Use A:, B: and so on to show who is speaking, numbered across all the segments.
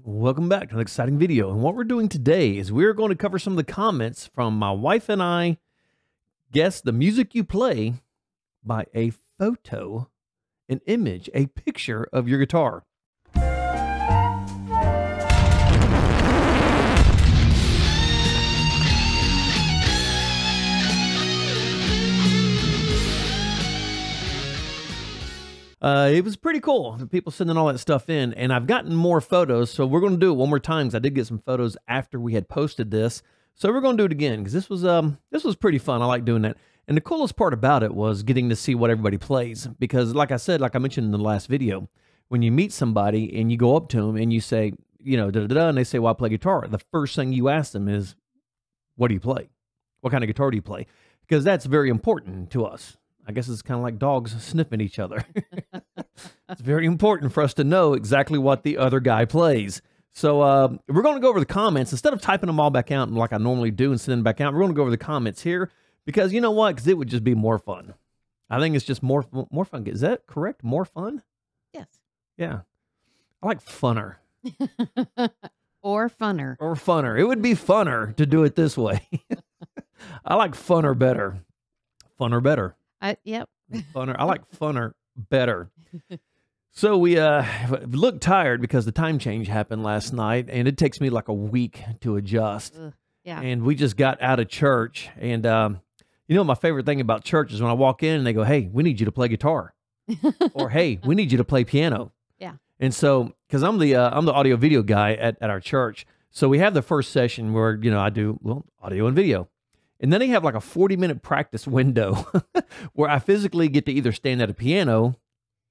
A: Welcome back to an exciting video. And what we're doing today is we're going to cover some of the comments from my wife and I. Guess the music you play by a photo, an image, a picture of your guitar. It was pretty cool. The people sending all that stuff in, and I've gotten more photos, so we're going to do it one more time because I did get some photos after we had posted this. So we're going to do it again because this was pretty fun. I like doing that. And the coolest part about it was getting to see what everybody plays because, like I said, like I mentioned in the last video, when you meet somebody and you go up to them and you say, you know, da-da-da, and they say, well, I play guitar. The first thing you ask them is, what do you play? What kind of guitar do you play? Because that's very important to us. I guess it's kind of like dogs sniffing each other. It's very important for us to know exactly what the other guy plays. So we're going to go over the comments. Instead of typing them all back out like I normally do and sending them back out, we're going to go over the comments here because you know what? Because it would just be more fun. I think it's just more fun. Is that correct? More fun?
B: Yes.
A: Yeah. I like funner.
B: Or funner.
A: Or funner. It would be funner to do it this way. I like funner better. Funner better.
B: Yep.
A: Funner. I like funner better. So we look tired because the time change happened last night, and it takes me like a week to adjust.
B: Yeah.
A: And we just got out of church, and you know, my favorite thing about church is when I walk in and they go, "Hey, we need you to play guitar," or "Hey, we need you to play piano."
B: Yeah.
A: And so, because I'm the audio video guy at our church, so we have the first session where I do audio and video. And then they have like a 40-minute practice window where I physically get to either stand at a piano,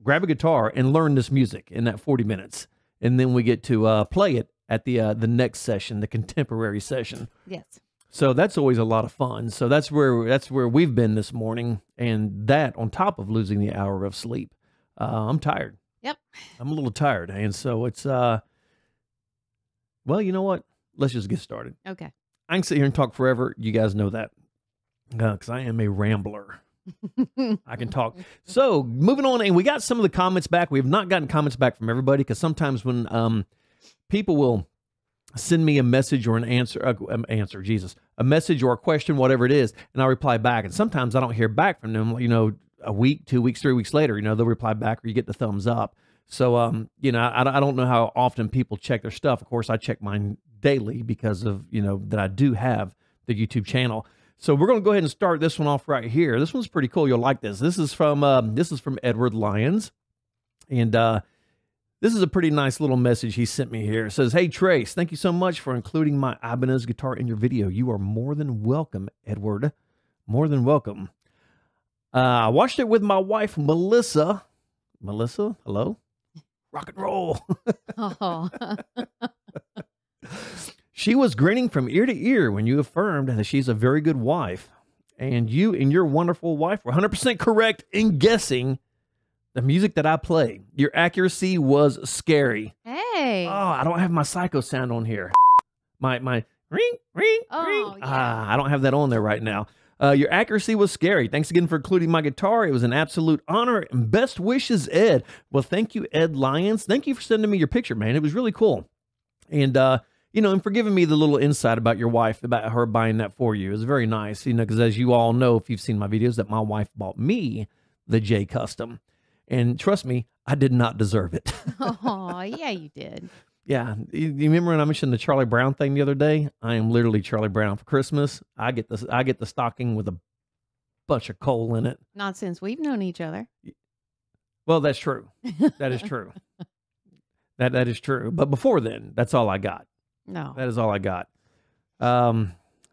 A: grab a guitar, and learn this music in that 40 minutes. And then we get to play it at the next session, the contemporary session.
B: Yes.
A: So that's always a lot of fun. So that's where we've been this morning. And that on top of losing the hour of sleep. I'm tired.
B: Yep.
A: I'm a little tired. And so it's, well, you know what? Let's just get started.
B: Okay.
A: I can sit here and talk forever. You guys know that because I am a rambler. I can talk. So moving on, and we got some of the comments back. We have not gotten comments back from everybody because sometimes when people will send me a message or an answer, a message or a question, whatever it is, and I'll reply back. And sometimes I don't hear back from them, a week, 2 weeks, 3 weeks later, they'll reply back or you get the thumbs up. So, I don't know how often people check their stuff. Of course, I check mine daily because of, that I do have the YouTube channel. So we're going to go ahead and start this one off right here. This one's pretty cool. You'll like this. This is from Edward Lyons. And this is a pretty nice little message he sent me here. It says, "Hey, Trace, thank you so much for including my Ibanez guitar in your video. You are more than welcome, Edward. More than welcome. I watched it with my wife, Melissa. Melissa, hello? Rock and roll."
B: Oh.
A: "She was grinning from ear to ear when you affirmed that she's a very good wife. And you and your wonderful wife were 100% correct in guessing the music that I play. Your accuracy was scary."
B: Hey.
A: Oh, I don't have my psycho sound on here. My ring, ring, ring.
B: Yeah.
A: I don't have that on there right now. "Your accuracy was scary. Thanks again for including my guitar. It was an absolute honor and best wishes, Ed." Well, thank you, Ed Lyons. Thank you for sending me your picture, man. It was really cool. And, and for giving me the little insight about your wife, about her buying that for you. It was very nice, because as you all know, if you've seen my videos, that my wife bought me the J Custom. And trust me, I did not deserve it.
B: Oh, yeah, you did.
A: Yeah. You remember when I mentioned the Charlie Brown thing the other day? I am literally Charlie Brown. For Christmas, I get the stocking with a bunch of coal in it.
B: Not since we've known each other.
A: Well, that's true. That is true. That is true. But before then, that's all I got.
B: No.
A: That is all I got.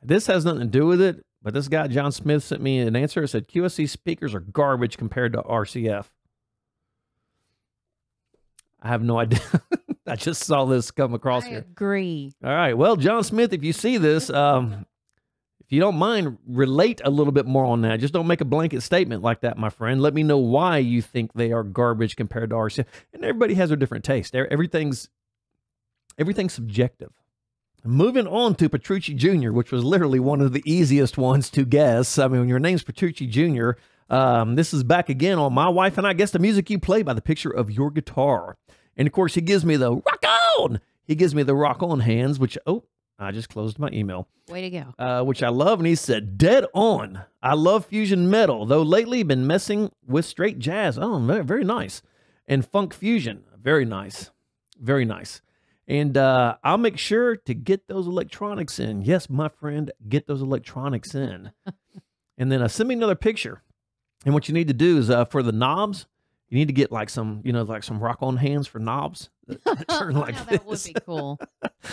A: This has nothing to do with it, but this guy, John Smith, sent me an answer. It said, QSC speakers are garbage compared to RCF. I have no idea. I just saw this come across here.
B: I agree.
A: All right. Well, John Smith, if you see this, if you don't mind, relate a little bit more on that. Just don't make a blanket statement like that, my friend. Let me know why you think they are garbage compared to RCF. And everybody has their different taste. Everything's subjective. Moving on to Petrucci Jr., which was literally one of the easiest ones to guess. I mean, when your name's Petrucci Jr., this is back again on My Wife and I Guess the Music You Play by the picture of your guitar. And of course, he gives me the rock on. He gives me the rock on hands, which, oh, I just closed my email.
B: Way to go.
A: Which I love. And he said, dead on. I love fusion metal, though lately been messing with straight jazz. Oh, very, very nice. And funk fusion. Very nice. Very nice. And I'll make sure to get those electronics in. Yes, my friend, get those electronics in. And then send me another picture. And what you need to do is for the knobs, you need to get like some, like some rock on hands for knobs. That turn like
B: Yeah, that would be cool.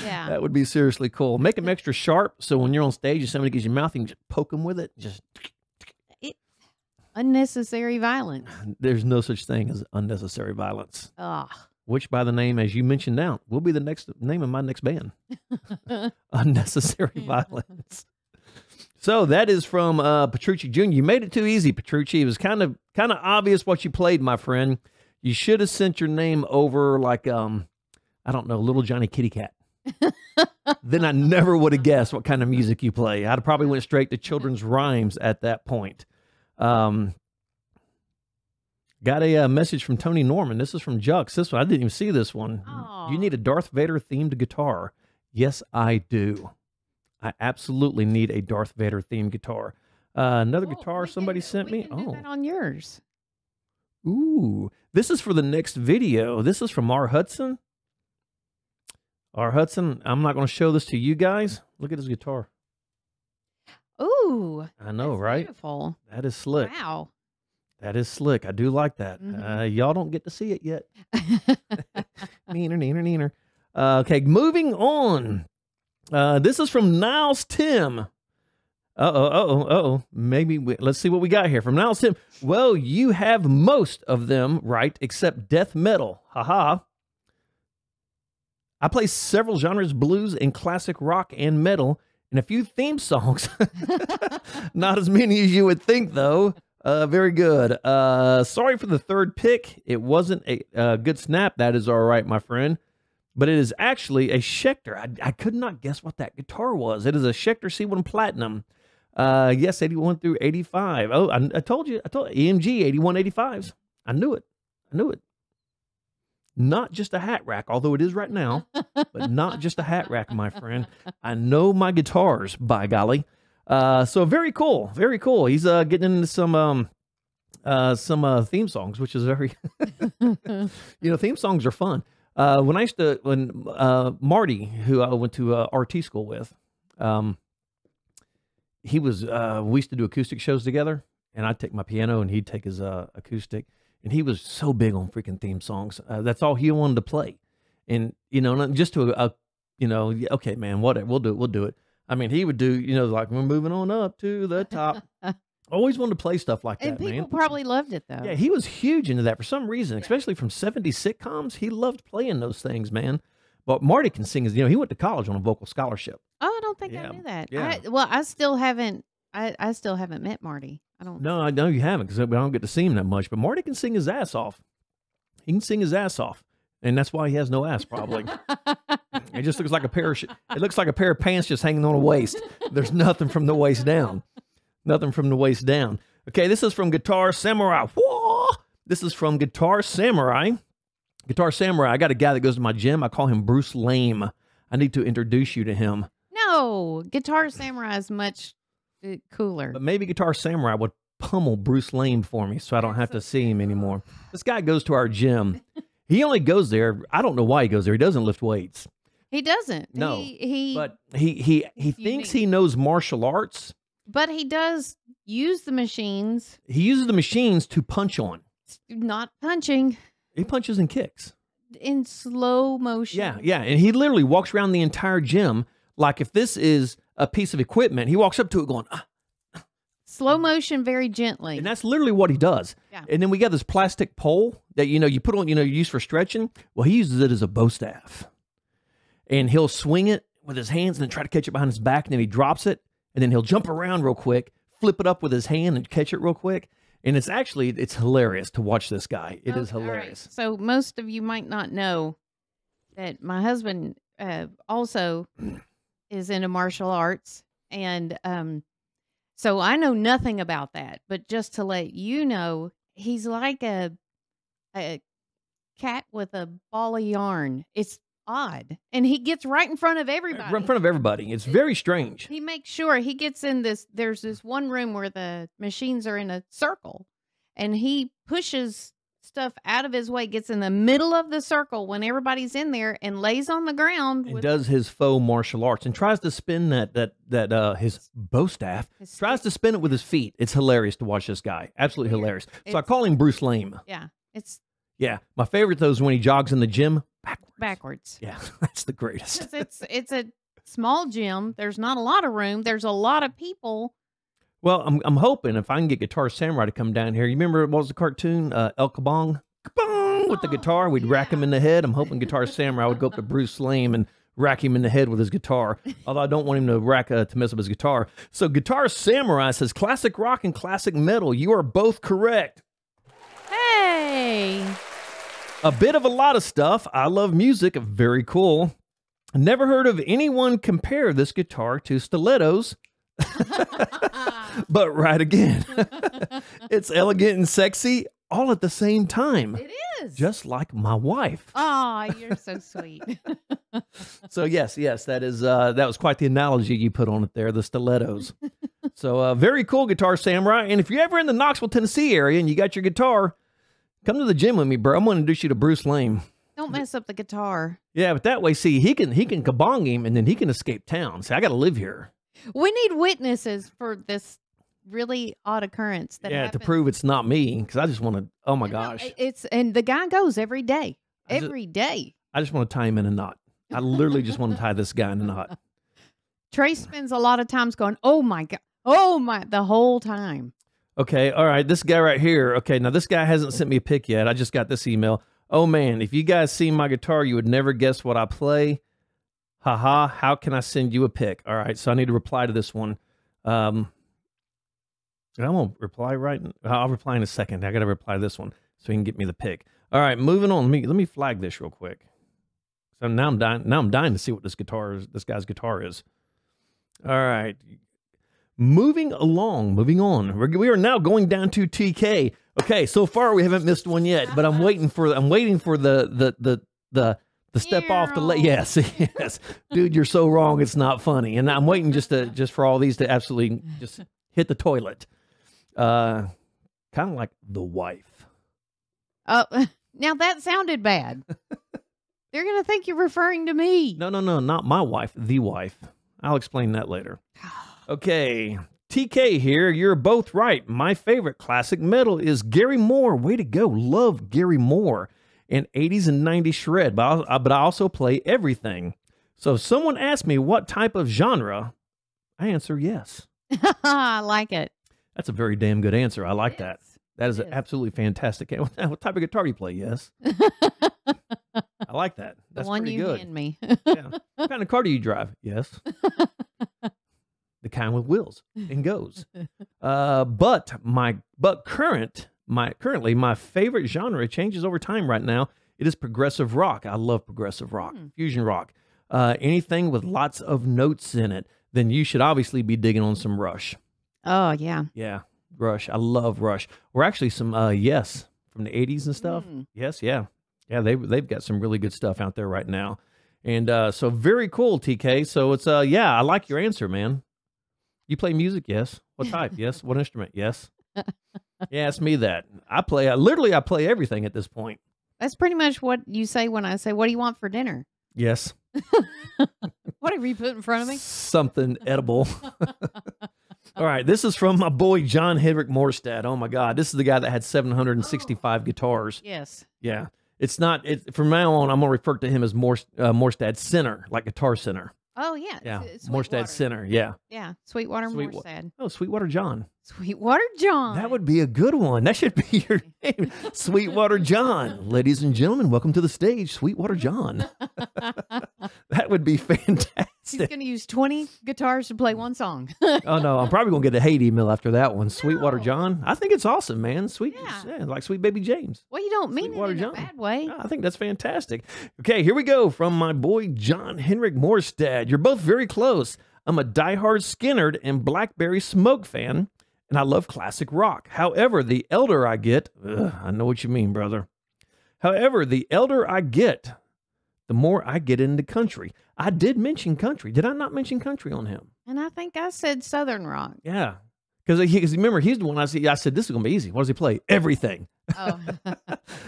B: Yeah.
A: That would be seriously cool. Make them extra sharp so when you're on stage and somebody gives you mouth, you can just poke them with it. Just
B: Unnecessary violence.
A: There's no such thing as unnecessary violence.
B: Ugh.
A: Which, by the name, as you mentioned now, will be the next name of my next band. Unnecessary violence. So that is from Petrucci Jr. You made it too easy, Petrucci. It was kind of obvious what you played, my friend. You should have sent your name over like, I don't know, Little Johnny Kitty Cat. Then I never would have guessed what kind of music you play. I'd probably went straight to children's rhymes at that point. Got a message from Tony Norman. This is from Jux. This one, I didn't even see this one.
B: Aw.
A: You need a Darth Vader themed guitar. Yes, I do. I absolutely need a Darth Vader themed guitar. Another
B: Well,
A: guitar
B: we
A: somebody
B: can-
A: sent
B: we
A: me.
B: can do that on yours.
A: Ooh, this is for the next video. This is from R. Hudson. R. Hudson, I'm not going to show this to you guys. Look at his guitar.
B: Ooh.
A: I know,
B: that's
A: right?
B: Beautiful.
A: That is slick.
B: Wow.
A: That is slick. I do like that.
B: Mhm.
A: Y'all don't get to see it yet. Neener. Okay, moving on. This is from Niles Tim. Maybe let's see what we got here from Niles Tim. Well, you have most of them right, except death metal. Haha. I play several genres, blues and classic rock and metal, and a few theme songs. Not as many as you would think, though. Very good. Sorry for the third pick. It wasn't a good snap. That is all right, my friend. But it is actually a Schecter. I could not guess what that guitar was. It is a Schecter C1 Platinum. Yes, 81 through 85. Oh, I told you. EMG 8185s. I knew it. Not just a hat rack, although it is right now, but not just a hat rack, my friend. I know my guitars, by golly. So very cool. Very cool. He's getting into some theme songs, which is very, theme songs are fun. When Marty, who I went to RT school with, we used to do acoustic shows together, and I'd take my piano and he'd take his acoustic, and he was so big on freaking theme songs. That's all he wanted to play. And, not just to okay, man, whatever, we'll do it. I mean, he would do, like, we're moving on up to the top. Always wanted to play stuff like
B: And
A: that, man.
B: people probably loved it, though.
A: Yeah, he was huge into that for some reason, especially from 70s sitcoms. He loved playing those things, man. But Marty can sing, he went to college on a vocal scholarship.
B: Oh, I don't think
A: Yeah,
B: I knew that.
A: yeah.
B: I still haven't. I still haven't met Marty. I don't.
A: No, I know you haven't because we don't get to see him that much. But Marty can sing his ass off. He can sing his ass off. And that's why he has no ass, probably. It just looks like a pair of it looks like a pair of pants just hanging on a waist. There's nothing from the waist down. Nothing from the waist down. Okay, this is from Guitar Samurai. Whoa! This is from Guitar Samurai. Guitar Samurai. I got a guy that goes to my gym. I call him Bruce Lame. I need to introduce you to him.
B: No, Guitar Samurai is much cooler.
A: But maybe Guitar Samurai would pummel Bruce Lame for me so I don't have to see him anymore. This guy goes to our gym. He only goes there. I don't know why he goes there. He doesn't lift weights.
B: He doesn't.
A: No,
B: He
A: But he thinks he knows martial arts.
B: But he does use the machines.
A: He uses the machines to punch on.
B: Not punching,
A: He punches and kicks.
B: in slow motion.
A: Yeah. And he literally walks around the entire gym like if this is a piece of equipment, he walks up to it going, ah.
B: Slow motion, very gently.
A: And that's literally what he does.
B: Yeah.
A: And then we got this plastic pole that, you put on, you use for stretching. Well, he uses it as a bow staff. And he'll swing it with his hands and then try to catch it behind his back. And then he drops it. And then he'll jump around real quick, flip it up with his hand and catch it real quick. And it's hilarious to watch this guy. It is
B: Okay, all right.
A: hilarious.
B: So most of you might not know that my husband also is into martial arts. And so I know nothing about that. But just to let you know, he's like a cat with a ball of yarn. It's odd. And he gets right in front of everybody.
A: Right in front of everybody. It's very strange.
B: He makes sure he gets in this. There's this one room where the machines are in a circle, and he pushes stuff out of his way, gets in the middle of the circle when everybody's in there, and lays on the ground.
A: And does his faux martial arts and tries to spin his bow staff. Tries to spin it with his feet. It's hilarious to watch this guy. Absolutely hilarious. So I call him Bruce Lame.
B: Yeah,
A: my favorite though is when he jogs in the gym
B: backwards.
A: Yeah, that's the greatest.
B: It's a small gym. There's not a lot of room. There's a lot of people.
A: Well, I'm hoping if I can get Guitar Samurai to come down here. You remember what was the cartoon? El Kabong? Kabong! With the guitar, we'd rack him in the head. I'm hoping Guitar Samurai would go up to Bruce Lame and rack him in the head with his guitar. Although I don't want him to mess up his guitar. So Guitar Samurai says classic rock and classic metal. You are both correct.
B: Hey!
A: A bit of a lot of stuff. I love music. Very cool. Never heard of anyone compare this guitar to stilettos. But right again. It's elegant and sexy all at the same time.
B: It is.
A: Just like my wife.
B: Oh, you're so sweet.
A: So yes, that was quite the analogy you put on it there, the stilettos. So very cool, Guitar Samurai. And if you're ever in the Knoxville, Tennessee area and you got your guitar, come to the gym with me, bro. I'm going to introduce you to Bruce Lame.
B: Don't mess up the guitar.
A: Yeah, but that way, see, he can kabong him and then he can escape town. See, I got to live here.
B: We need witnesses for this really odd occurrence that happens.
A: To prove it's not me, because I just want to, oh my gosh.
B: And the guy goes every day. Every day.
A: I just want to tie him in a knot. I literally just want to tie this guy in a knot.
B: Trey spends a lot of times going, oh my God, oh my, the whole time. Okay,
A: all right, this guy right here. Okay, now this guy hasn't sent me a pic yet. I just got this email. Oh man, if you guys see my guitar, you would never guess what I play. Haha, how can I send you a pic? All right, so I need to reply to this one. I won't reply right. I'll reply in a second. I got to reply to this one so he can get me the pic. All right, moving on. Let me flag this real quick. So now I'm dying to see what this guy's guitar is. All right. Moving on. We are now going down to TK. Okay, so far we haven't missed one yet, but I'm waiting for the step off the yes. Dude, you're so wrong, it's not funny. And I'm waiting just for all these to absolutely just hit the toilet. Kind of like the wife.
B: Oh, now that sounded bad. They're going to think you're referring to me.
A: No, not my wife, the wife. I'll explain that later. Okay, TK here. You're both right. My favorite classic metal is Gary Moore. Way to go. Love Gary Moore. And 80s and 90s shred, but I also play everything. So if someone asks me what type of genre, I answer yes.
B: I like it.
A: That's a very damn good answer. I like that. That is absolutely fantastic. What type of guitar do you play? Yes. I like that. That's
B: the one
A: pretty
B: you
A: good.
B: hand me.
A: Yeah. What kind of car do you drive? Yes. The kind with wheels and goes. But currently my favorite genre changes over time right now. It is progressive rock. I love progressive rock, fusion rock. Anything with lots of notes in it, then you should obviously be digging on some Rush.
B: Oh, yeah.
A: Yeah, Rush. I love Rush. Or actually some Yes from the 80s and stuff. Yes, yeah. Yeah, they've got some really good stuff out there right now. And so very cool, TK. So it's, yeah, I like your answer, man. You play music? Yes. What type? Yes. What instrument? Yes. Yeah, ask me that. I play everything at this point.
B: That's pretty much what you say when I say, what do you want for dinner?
A: Yes.
B: Whatever you put in front of me.
A: Something edible. All right, this is from my boy John Henrik Morstad. Oh my God, this is the guy that had 765 guitars.
B: Yes.
A: Yeah. It's not, from now on, I'm going to refer to him as Morstad Center, like Guitar Center.
B: Oh, yeah.
A: Yeah, Morstad Center, yeah.
B: Yeah, Sweetwater Morstad.
A: Oh, Sweetwater John.
B: Sweetwater John.
A: That would be a good one. That should be your name. Sweetwater John. Ladies and gentlemen, welcome to the stage, Sweetwater John. That would be fantastic.
B: He's going to use 20 guitars to play one song.
A: Oh, no. I'm probably going to get a hate email after that one. Sweetwater John. I think it's awesome, man. Like Sweet Baby James.
B: Well, you don't mean it in a bad way.
A: I think that's fantastic. Okay, here we go from my boy John Henrik Morstad. You're both very close. I'm a diehard Skynyrd and Blackberry Smoke fan, and I love classic rock. However, the elder I get, I know what you mean, brother. However, the elder I get, the more I get into country. I did mention country. Did I not mention country on him?
B: And I think I said Southern rock.
A: Yeah. Because remember, he's the one I said, this is going to be easy. What does he play? Everything.
B: Oh.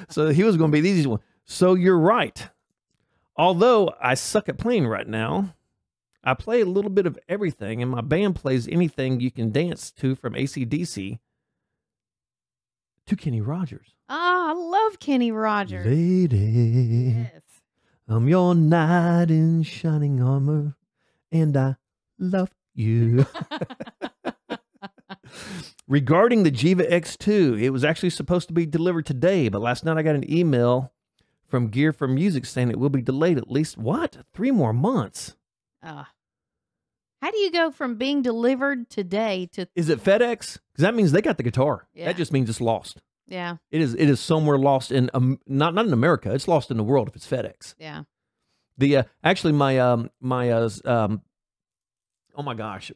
A: So he was going to be the easiest one. So you're right. Although I suck at playing right now, I play a little bit of everything, and my band plays anything you can dance to, from AC/DC to Kenny Rogers.
B: Oh, I love Kenny Rogers.
A: Lady,
B: Yes.
A: I'm your knight in shining armor, and I love you. Regarding the Jiva X2, it was actually supposed to be delivered today, but last night I got an email from Gear for Music saying it will be delayed at least, 3 more months.
B: How do you go from being delivered today to...
A: Is it FedEx? Because that means they got the guitar.
B: Yeah.
A: That just means it's lost.
B: Yeah.
A: It is somewhere lost in, not in America. It's lost in the world if it's FedEx.
B: Yeah.
A: The actually oh my gosh,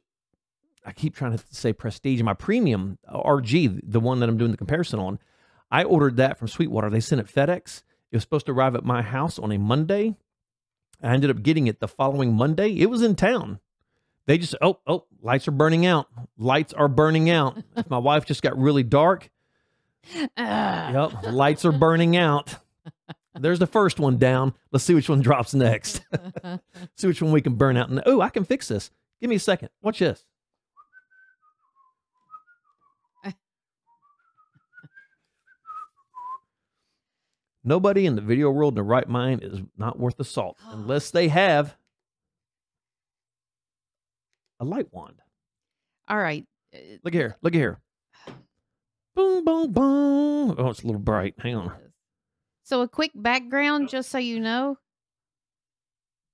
A: I keep trying to say Prestige. My premium RG, the one that I'm doing the comparison on, I ordered that from Sweetwater. They sent it FedEx. It was supposed to arrive at my house on a Monday. I ended up getting it the following Monday. It was in town. They just, lights are burning out. Lights are burning out. If my wife just got really dark. Yep, lights are burning out. There's the first one down. Let's see which one drops next. See which one we can burn out. And I can fix this. Give me a second. Watch this. Nobody in the video world in the right mind is not worth the salt unless they have a light wand.
B: All right.
A: Look here. Look here. Boom, boom, boom. Oh, it's a little bright. Hang on.
B: So a quick background, just so you know.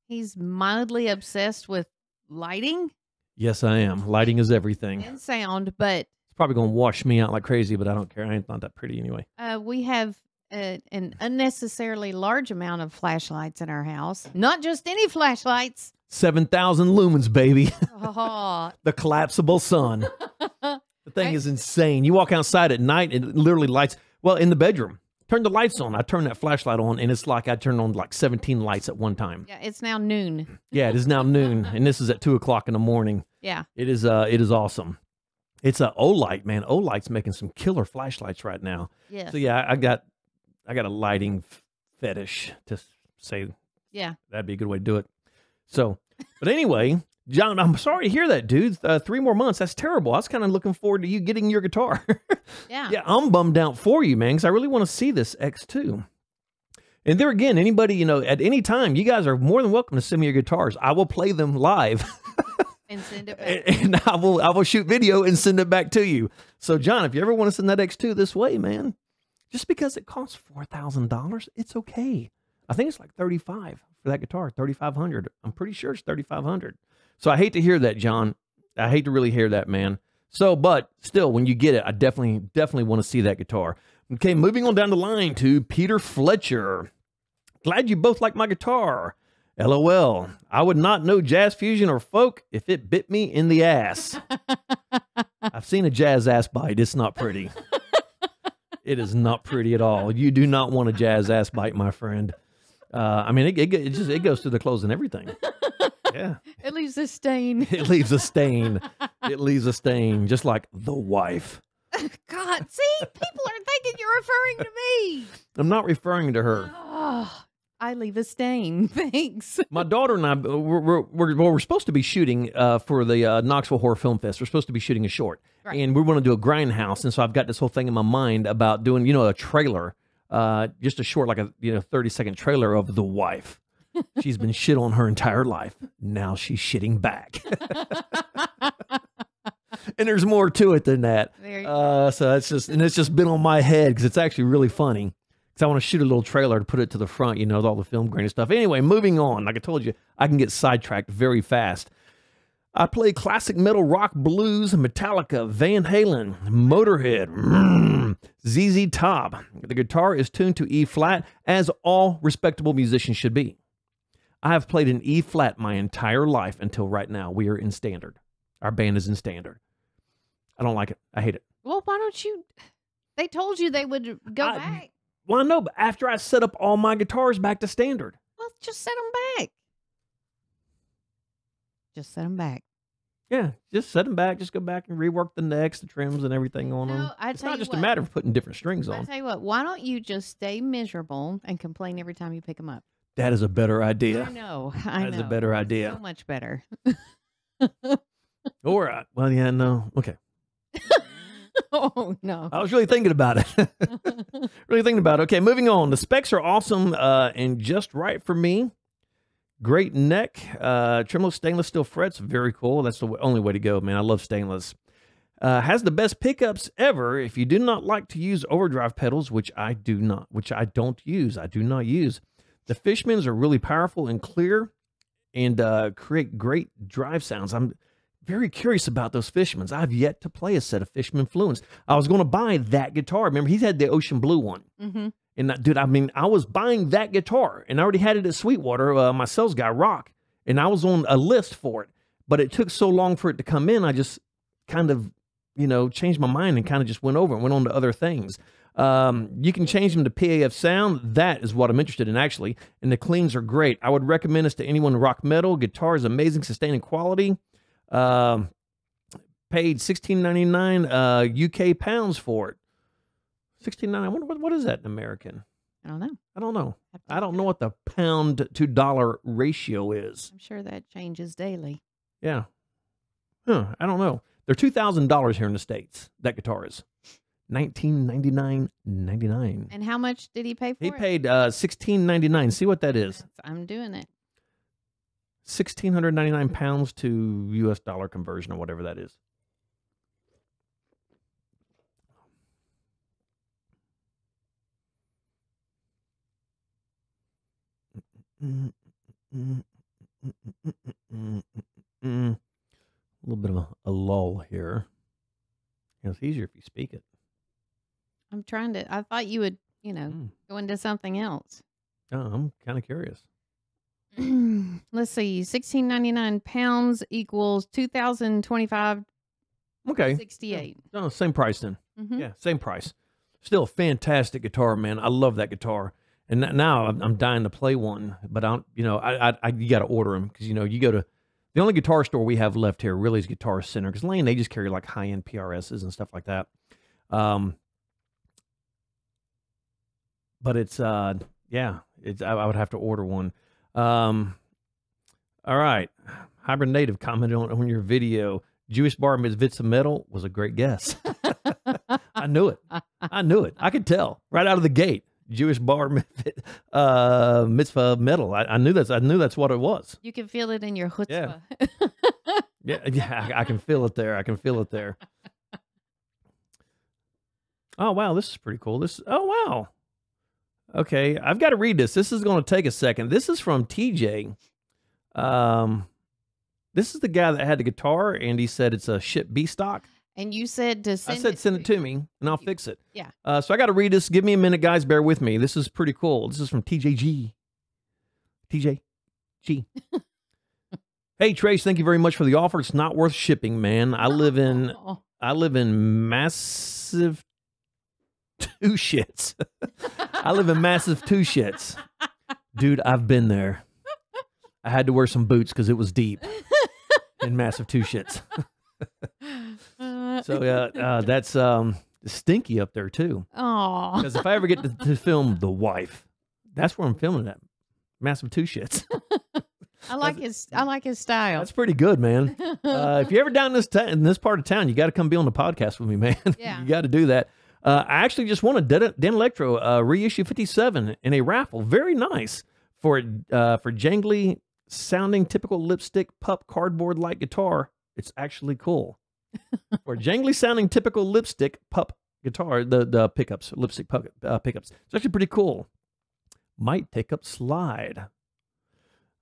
B: He's mildly obsessed with lighting.
A: Yes, I am. Lighting is everything.
B: And sound, but...
A: It's probably going to wash me out like crazy, but I don't care. I ain't not that pretty anyway.
B: We have an unnecessarily large amount of flashlights in our house. Not just any flashlights.
A: 7,000 lumens, baby.
B: Oh.
A: The collapsible sun. The thing is insane. You walk outside at night, and it literally lights. Well, in the bedroom, turn the lights on. I turn that flashlight on, and it's like I turned on like 17 lights at one time.
B: Yeah, it's now noon.
A: Yeah, it is now noon, and this is at 2 o'clock in the morning.
B: Yeah.
A: It is awesome. It's a Olight, man. Olight's making some killer flashlights right now.
B: Yes.
A: So yeah, I got a lighting fetish to say.
B: Yeah.
A: That'd be a good way to do it. So, but anyway, John, I'm sorry to hear that, dude. 3 more months. That's terrible. I was kind of looking forward to you getting your guitar.
B: Yeah.
A: Yeah, I'm bummed out for you, man, because I really want to see this X2. And there again, anybody, at any time, you guys are more than welcome to send me your guitars. I will play them live.
B: And send it back.
A: And I will shoot video and send it back to you. So, John, if you ever want to send that X2 this way, man, just because it costs $4,000, it's okay. I think it's like $35 for that guitar, $3,500. I'm pretty sure it's $3,500. So I hate to hear that, John. I hate to really hear that, man. So, but still, when you get it, I definitely want to see that guitar. Okay, moving on down the line to Peter Fletcher. Glad you both like my guitar. LOL. I would not know jazz fusion or folk if it bit me in the ass. I've seen a jazz ass bite. It's not pretty. It is not pretty at all. You do not want a jazz ass bite, my friend. I mean, it goes through the clothes and everything. Yeah.
B: It leaves a stain.
A: It leaves a stain. It leaves a stain, just like the wife.
B: God, see, people are thinking you're referring to me.
A: I'm not referring to her.
B: Oh, I leave a stain. Thanks.
A: My daughter and I, we're supposed to be shooting for the Knoxville Horror Film Fest. We're supposed to be shooting a short.
B: Right.
A: And we want to do a grindhouse. And so I've got this whole thing in my mind about doing, a trailer, just a short, like a 30-second trailer of the wife. She's been shit on her entire life. Now she's shitting back. And there's more to it than that. So it's just been on my head because it's actually really funny. Because I want to shoot a little trailer to put it to the front, with all the film grain and stuff. Anyway, moving on. Like I told you, I can get sidetracked very fast. I play classic metal, rock, blues, Metallica, Van Halen, Motorhead, ZZ Top. The guitar is tuned to E flat, as all respectable musicians should be. I have played in E flat my entire life until right now. We are in standard. Our band is in standard. I don't like it. I hate it.
B: Well, why don't you? They told you they would go back.
A: Well, I know, but after I set up all my guitars back to standard.
B: Well, just set them back. Just set them back.
A: Yeah, just set them back. Just go back and rework the necks, the trims, and everything on them.
B: No,
A: It's not just a matter of putting different strings
B: I
A: on.
B: tell you what, why don't you just stay miserable and complain every time you pick them up?
A: That is a better idea.
B: I know. I know.
A: That is a better idea.
B: So much better.
A: All right. Well, yeah, no. Okay.
B: Oh, no.
A: I was really thinking about it. Really thinking about it. Okay, moving on. The specs are awesome and just right for me. Great neck. Trimless stainless steel frets. Very cool. That's the only way to go, man. I love stainless. Has the best pickups ever. If you do not like to use overdrive pedals, which I don't use. I do not use. The Fishmans are really powerful and clear and create great drive sounds. I'm very curious about those Fishmans. I've yet to play a set of Fishman Fluence. I was going to buy that guitar. Remember, he's had the ocean blue one.
B: Mm-hmm.
A: And dude, I mean, I was buying that guitar and I already had it at Sweetwater, my sales guy, Rock, and I was on a list for it. But it took so long for it to come in, I just kind of, changed my mind and kind of just went over and went on to other things. You can change them to PAF sound. That is what I'm interested in, actually. And the cleans are great. I would recommend this to anyone in rock metal. Guitar is amazing, sustaining quality. Paid $16.99 UK pounds for it. $16.99. I wonder what is that in American?
B: I don't know.
A: I don't know what the pound to dollar ratio is.
B: I'm sure that changes daily.
A: Yeah. I don't know. They're $2,000 here in the States. That guitar is $1999.99.
B: And how much did he pay for it?
A: He paid $16.99. See what that is.
B: I'm doing it.
A: 1,699 pounds to US dollar conversion or whatever that is. A little bit of a lull here. It's easier if you speak it.
B: I'm trying to. I thought you would, go into something else.
A: Oh, I'm kind of curious.
B: Let's see. 1,699 pounds equals 2,025.
A: Okay.
B: 68.
A: No, same price then.
B: Mm-hmm.
A: Yeah, same price. Still a fantastic guitar, man. I love that guitar. And now I'm dying to play one, but you got to order them because you go to the only guitar store we have left here really is Guitar Center because Lane, they just carry like high end PRSs and stuff like that. But it's I would have to order one. All right, Hybrid Native commented on your video. Jewish bar mitzvah metal was a great guess. I knew it. I could tell right out of the gate. Jewish bar mitzvah metal. I knew that's what it was.
B: You can feel it in your chutzpah.
A: Yeah, I can feel it there. Oh wow, this is pretty cool. Oh wow. Okay, I've got to read this. This is going to take a second. This is from TJ. This is the guy that had the guitar, and he said it's a shit B stock.
B: And you said to send
A: send it to me, and I'll fix it.
B: Yeah.
A: So I got to read this. Give me a minute, guys. Bear with me. This is pretty cool. This is from TJG. TJG. Hey, Trace, thank you very much for the offer. It's not worth shipping, man. I live in massive two shits. I live in massive two shits. Dude, I've been there. I had to wear some boots because it was deep in massive two shits. So that's stinky up there too.
B: Oh,
A: because if I ever get to film The Wife, that's where I'm filming that massive two shits.
B: I like his style.
A: That's pretty good, man. If you're ever down in this part of town, you got to come be on the podcast with me, man.
B: Yeah.
A: You got to do that. I actually just won a Den Electro reissue 57 in a raffle. Very nice for jangly sounding typical lipstick pup cardboard like guitar. It's actually cool. For jangly sounding typical lipstick pup guitar, the pickups, lipstick pickups. It's actually pretty cool. Might take up slide.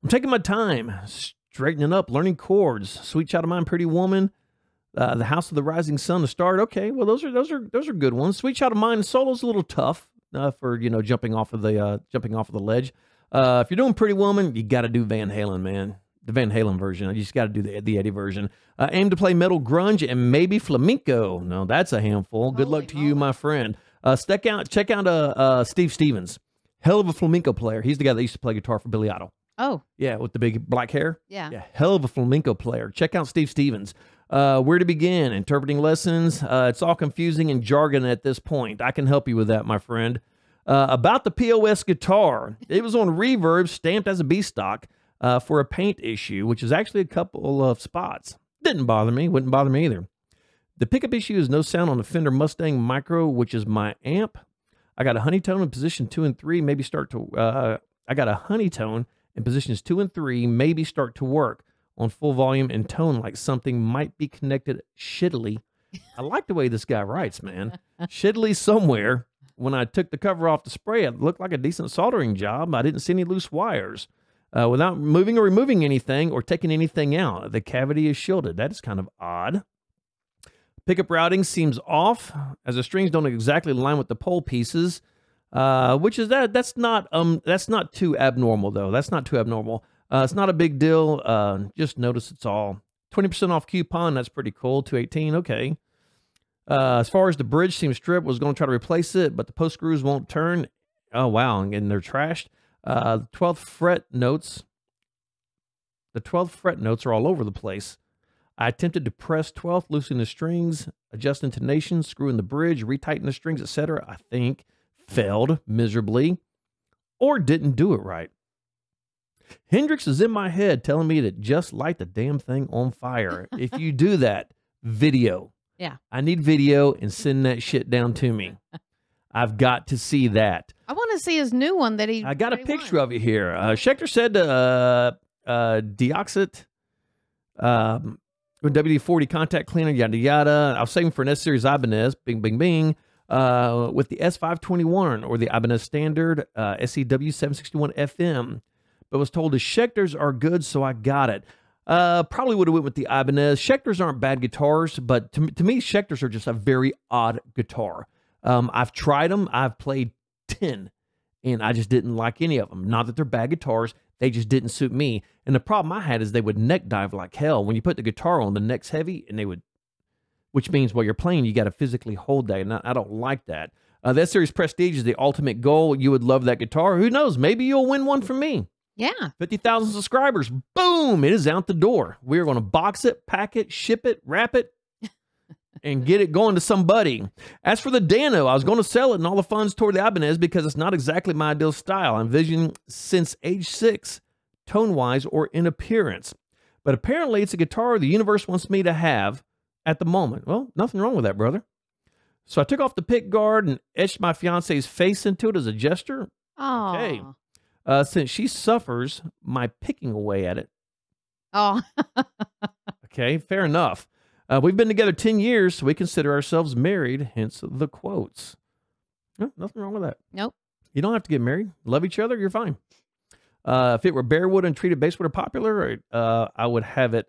A: I'm taking my time, straightening up, learning chords. Sweet Child of Mine, Pretty Woman, The House of the Rising Sun to start. Okay, well those are good ones. Sweet Child of Mine solo's a little tough for jumping off of the ledge. If you're doing Pretty Woman, you got to do Van Halen, man. The Van Halen version. You just got to do the Eddie version. Aim to play metal grunge and maybe flamenco. No, that's a handful. Good luck to you, my friend. Check out Steve Stevens. Hell of a flamenco player. He's the guy that used to play guitar for Billy Idol.
B: Oh,
A: Yeah, with the big black hair.
B: yeah.
A: Yeah, hell of a flamenco player. Check out Steve Stevens. Where to begin? Interpreting lessons. It's all confusing and jargon at this point. I can help you with that, my friend. About the POS guitar. It was on Reverb, stamped as a B stock for a paint issue, which is actually a couple of spots. Didn't bother me. Wouldn't bother me either. The pickup issue is no sound on the Fender Mustang Micro, which is my amp. I got a honeytone in position 2 and 3. Maybe start to... I got a honeytone in positions 2 and 3, maybe start to work on full volume and tone like something might be connected shittily. I like the way this guy writes, man. Shittily somewhere. When I took the cover off the spray, it looked like a decent soldering job. I didn't see any loose wires. Without moving or removing anything or taking anything out, the cavity is shielded. That is kind of odd. Pickup routing seems off, as the strings don't exactly align with the pole pieces. Which is that's not too abnormal though. That's not too abnormal. It's not a big deal. Just notice it's all 20% off coupon. That's pretty cool. 218. Okay. As far as the bridge seam strip, was going to try to replace it, but the post screws won't turn. Oh wow, and they're trashed. The 12th fret notes. The 12th fret notes are all over the place. I attempted to press 12th, loosen the strings, adjust intonation, screw in the bridge, retighten the strings, etc. I think failed miserably or didn't do it right. Hendrix is in my head telling me to just light the damn thing on fire. If you do that, video.
B: Yeah.
A: I need video and send that shit down to me. I've got to see that.
B: I want to see his new one that he.
A: I got a
B: that he
A: picture
B: won.
A: of it here. Schechter said Deoxit, WD-40 contact cleaner, yada yada. I was saving for an S series Ibanez, bing bing bing. With the S521 or the Ibanez Standard SEW 761 FM, but was told the Schechters are good, so I got it. Probably would have went with the Ibanez. Schechters aren't bad guitars, but to me, Schechters are just a very odd guitar. I've tried them. I've played 10, and I just didn't like any of them. Not that they're bad guitars. They just didn't suit me. And the problem I had is they would neck dive like hell. When you put the guitar on, the neck's heavy, and they would, which means while you're playing, you got to physically hold that, and I don't like that. That series Prestige is the ultimate goal. You would love that guitar. Who knows? Maybe you'll win one from me.
B: Yeah.
A: 50,000 subscribers. Boom! It is out the door. We're going to box it, pack it, ship it, wrap it, and get it going to somebody. As for the Dano, I was going to sell it and all the funds toward the Ibanez because it's not exactly my ideal style. I envision since age 6, tone-wise or in appearance. But apparently it's a guitar the universe wants me to have at the moment. Well, nothing wrong with that, brother. So I took off the pick guard and etched my fiance's face into it as a gesture.
B: Oh.
A: Okay. Since she suffers my picking away at it.
B: Oh.
A: Okay, fair enough. We've been together 10 years, so we consider ourselves married, hence the quotes. No, nothing wrong with that.
B: Nope.
A: You don't have to get married. Love each other, you're fine. If it were barewood and treated basswood are popular, I would have it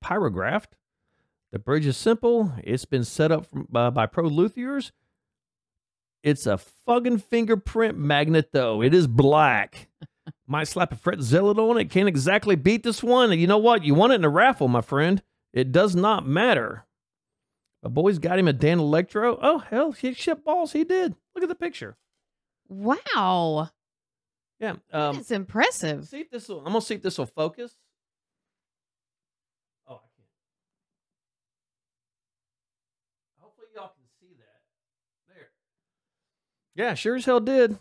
A: pyrographed. The bridge is simple. It's been set up by pro luthiers. It's a fucking fingerprint magnet, though. It is black. Might slap a fret zealot on it. Can't exactly beat this one. And you know what? You won it in a raffle, my friend. It does not matter. A boy's got him a Dan Electro. Oh, hell, he shipped balls. He did. Look at the picture.
B: Wow.
A: Yeah.
B: That's impressive.
A: See if this will, I'm going to see if this will focus. Oh, I can't. Hopefully y'all can see that. There. Yeah, sure as hell did.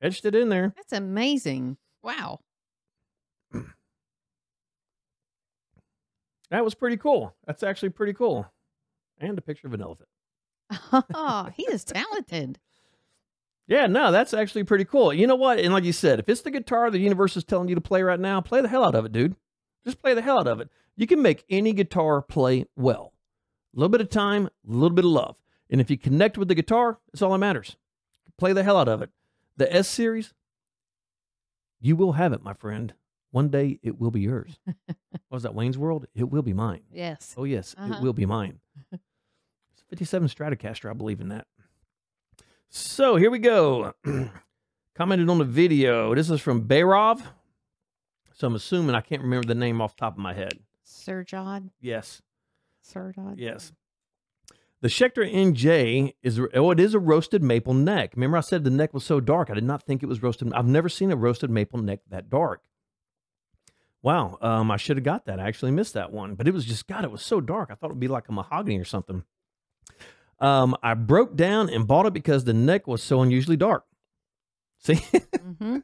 A: Etched it in there.
B: That's amazing. Wow.
A: That was pretty cool. That's actually pretty cool. And a picture of an elephant.
B: Oh, he is talented.
A: Yeah, no, that's actually pretty cool. You know what? And like you said, if it's the guitar the universe is telling you to play right now, play the hell out of it, dude. Just play the hell out of it. You can make any guitar play well. A little bit of time, a little bit of love. And if you connect with the guitar, it's all that matters. Play the hell out of it. The S series, you will have it, my friend. One day it will be yours. What was that, Wayne's World? It will be mine.
B: Yes.
A: Oh, yes, it will be mine. It's a 57 Stratocaster, I believe in that. So here we go. Commented on the video. This is from Bayrov. So I'm assuming I can't remember the name off the top of my head.
B: Sir Jod.
A: Yes.
B: Sir Jod.
A: Yes. The Schecter NJ it is a roasted maple neck. Remember I said the neck was so dark. I did not think it was roasted. I've never seen a roasted maple neck that dark. Wow, I should have got that. I actually missed that one. But it was just, God, it was so dark. I thought it would be like a mahogany or something. I broke down and bought it because the neck was so unusually dark. See?
B: Mm-hmm.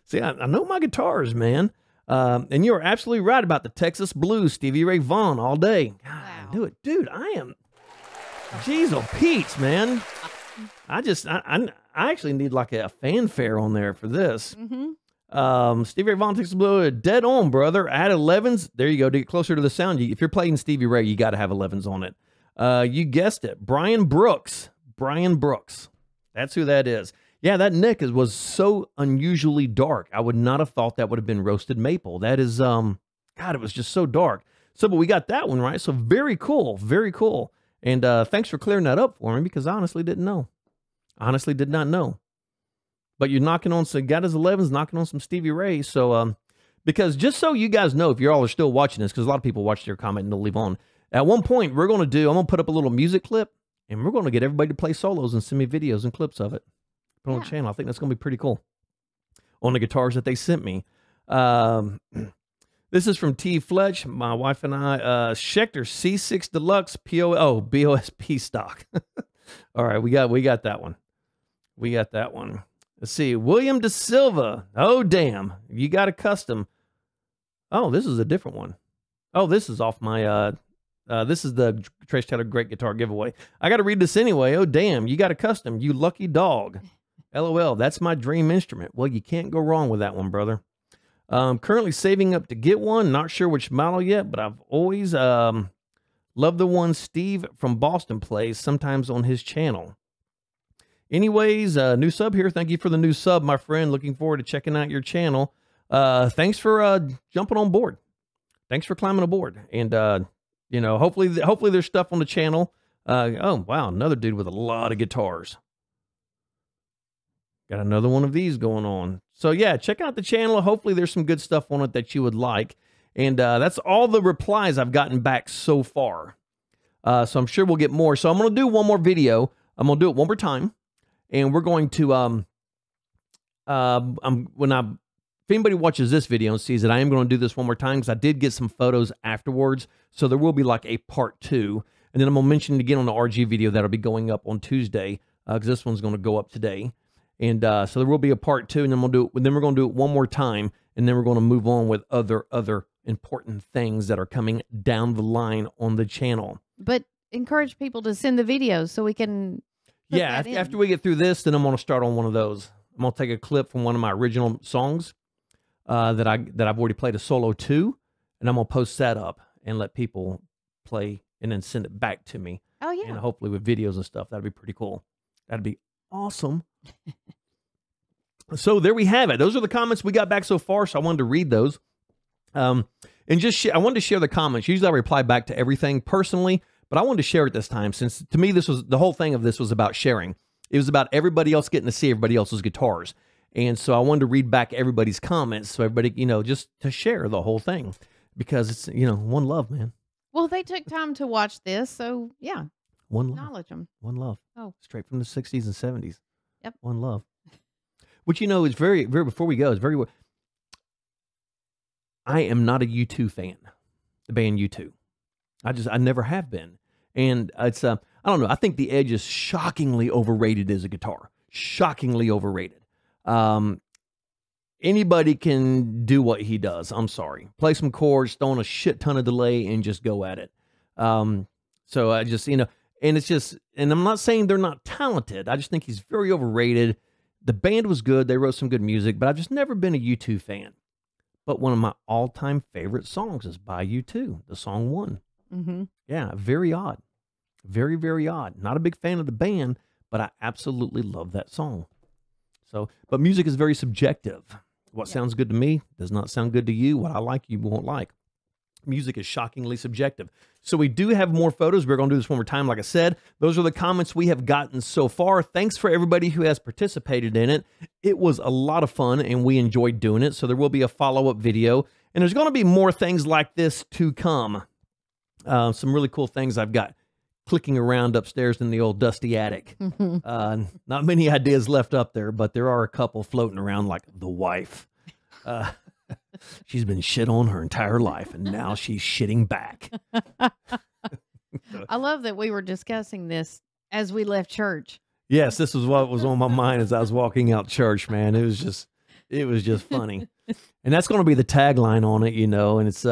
A: See, I know my guitars, man. And you're absolutely right about the Texas Blues, Stevie Ray Vaughan all day. God,
B: Wow.
A: do it. Dude, I am... Jeez, oh, Pete's, man. I actually need like a fanfare on there for this.
B: Mm-hmm.
A: Stevie Ray Vaughan, Texas Blue, dead on, brother. Add 11s. There you go. To get closer to the sound, if you're playing Stevie Ray, you got to have 11s on it. You guessed it. Brian Brooks. Brian Brooks. That's who that is. Yeah, that neck was so unusually dark. I would not have thought that would have been roasted maple. That is, God, it was just so dark. So, but we got that one right. So very cool. Very cool. And thanks for clearing that up for me because I honestly didn't know. Honestly did not know. But you're knocking on some, got his 11s, knocking on some Stevie Ray. So, because just so you guys know, if you all are still watching this, because a lot of people watch their comment and they'll leave on. At one point, I'm going to put up a little music clip and we're going to get everybody to play solos and send me videos and clips of it. Put on the channel. I think that's going to be pretty cool. On the guitars that they sent me. This is from T. Fletch, my wife and I. Schecter C6 Deluxe BOSP stock. All right, we got that one. We got that one. Let's see. William De Silva. Oh, damn. You got a custom. Oh, this is a different one. Oh, this is off my... this is the Trace Taylor Great Guitar Giveaway. I got to read this anyway. Oh, damn. You got a custom. You lucky dog. LOL. That's my dream instrument. Well, you can't go wrong with that one, brother. Currently saving up to get one. Not sure which model yet, but I've always loved the one Steve from Boston plays sometimes on his channel. Anyways, new sub here. Thank you for the new sub, my friend. Looking forward to checking out your channel. Thanks for jumping on board. Thanks for climbing aboard. And you know, hopefully there's stuff on the channel. Oh wow, another dude with a lot of guitars. Got another one of these going on. So yeah, check out the channel. Hopefully there's some good stuff on it that you would like. And that's all the replies I've gotten back so far. So I'm sure we'll get more. So I'm going to do one more video. I'm going to do it one more time. And we're going to, if anybody watches this video and sees it, I am going to do this one more time because I did get some photos afterwards. So there will be like a part 2. And then I'm going to mention it again on the RG video that'll be going up on Tuesday because this one's going to go up today. And so there will be a part 2, and then we're going to do it one more time, and then we're going to move on with other important things that are coming down the line on the channel.
B: But encourage people to send the videos so we can.
A: Yeah, after we get through this, then I'm going to start on one of those. I'm going to take a clip from one of my original songs that I've already played a solo to, and I'm going to post that up and let people play, and then send it back to me.
B: Oh yeah,
A: and hopefully with videos and stuff. That'd be pretty cool. That'd be awesome. So there we have it. Those are the comments we got back so far. So I wanted to read those. And just I wanted to share the comments. Usually I reply back to everything personally, but I wanted to share it this time since to me this was the whole thing of this was about sharing. It was about everybody else getting to see everybody else's guitars. And so I wanted to read back everybody's comments so everybody, you know, just to share the whole thing because it's, you know, one love, man.
B: Well, they took time to watch this, so yeah.
A: One love.
B: Acknowledge them.
A: One love.
B: Oh.
A: Straight from the 60s and 70s.
B: Yep.
A: One love. Which, you know, is very, before we go, is very, I am not a U2 fan, the band U2. I never have been. And it's, I don't know, I think the Edge is shockingly overrated as a guitar. Shockingly overrated. Anybody can do what he does. I'm sorry. Play some chords, throw on a shit ton of delay, and just go at it. So I just, you know, and it's just, and I'm not saying they're not talented. I just think he's very overrated. The band was good. They wrote some good music, but I've just never been a U2 fan. But one of my all-time favorite songs is by U2, the song One.
B: Mm-hmm.
A: Yeah, very odd. Very, very odd. Not a big fan of the band, but I absolutely love that song. So, but music is very subjective. What sounds good to me does not sound good to you. What I like, you won't like. Music is shockingly subjective. So we do have more photos. We're going to do this one more time. Like I said, those are the comments we have gotten so far. Thanks for everybody who has participated in it. It was a lot of fun and we enjoyed doing it. So there will be a follow-up video and there's going to be more things like this to come. Some really cool things I've got clicking around upstairs in the old dusty attic. Not many ideas left up there, but there are a couple floating around, like the wife. She's been shit on her entire life, and now she's shitting back.
B: I love that we were discussing this as we left church.
A: Yes, this was what was on my mind as I was walking out church, man. It was just funny. And that's going to be the tagline on it, and it's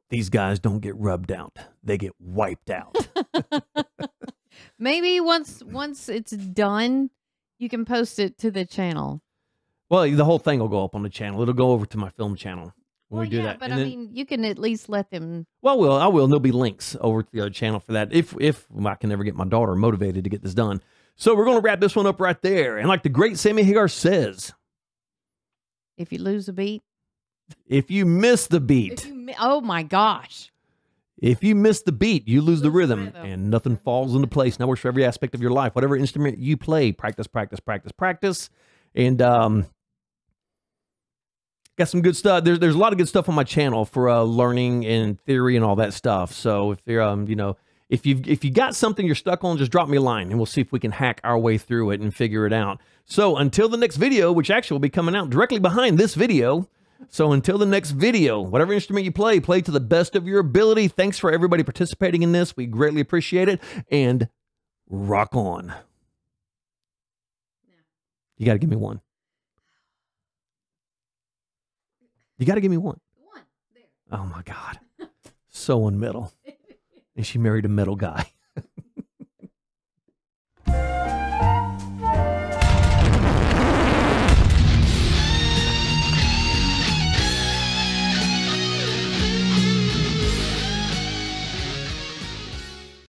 A: these guys don't get rubbed out. They get wiped out.
B: Maybe once it's done, you can post it to the channel.
A: Well, the whole thing will go up on the channel. It'll go over to my film channel when we do
B: yeah,
A: that.
B: But
A: and
B: I mean, you can at least let them.
A: Well, I will. And there'll be links over to the other channel for that if I can ever get my daughter motivated to get this done. So we're going to wrap this one up right there. And like the great Sammy Hagar says,
B: if you lose a beat.
A: If you miss the beat.
B: Oh, my gosh.
A: If you miss the beat, you lose the rhythm, and nothing falls into place. Now works for every aspect of your life. Whatever instrument you play, practice, practice, practice, practice. And got some good stuff. There's a lot of good stuff on my channel for learning and theory and all that stuff. So if you're if you got something you're stuck on, just drop me a line and we'll see if we can hack our way through it and figure it out. So until the next video, which actually will be coming out directly behind this video. So until the next video, whatever instrument you play to the best of your ability. Thanks for everybody participating in this. We greatly appreciate it. And rock on. You got to give me one. You got to give me one. There. Oh, my God. So unmetal. And she married a metal guy.